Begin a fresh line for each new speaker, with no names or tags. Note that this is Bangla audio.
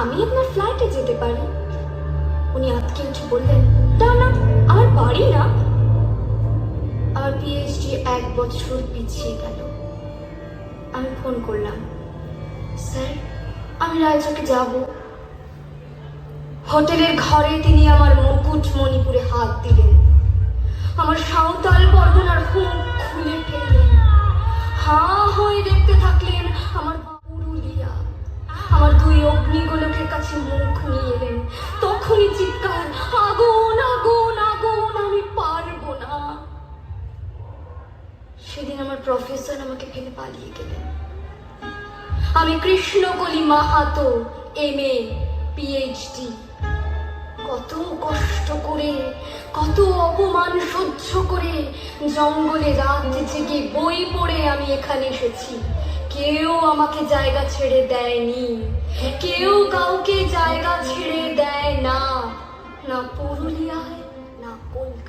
আমি আপনার ফ্লাইটে যেতে পারি। উনি আজকে উঠে বললেন, না না, আমার বাড়ি না। আমার পিএইচডি 1 বছর পিছিয়ে গেল। আমি ফোন করলাম, স্যার আমি রায়চকে যাব। হোটেলের ঘরে তিনি আমার মুকুট মণিপুরে হাত দিলেন, আমার সাঁওতাল পরগনার মুখ খুলে ফেললেন। হাঁ হয়ে দেখতে থাকলেন আমার পুরুলিয়া। আমার 2 অগ্নিগোলকের কাছে মুখ নিয়ে এলেন। তখনই চিৎকার, আগুন আগুন আগুন, আমি পারবো না। সেদিন আমার প্রফেসর আমাকে ফেলে পালিয়ে গেলেন। আমি কৃষ্ণকলি মাহাতো, MA পিএইচডি। কত কষ্ট করে, কত অপমান সহ্য করে, জঙ্গলে রাত জেগে বই পড়ে আমি এখানে এসেছি। কেউ আমাকে জায়গা ছেড়ে দেয়নি, কেউ কাউকে জায়গা ছেড়ে দেয় না, না পুরুলিয়ায় না কলকাতায়।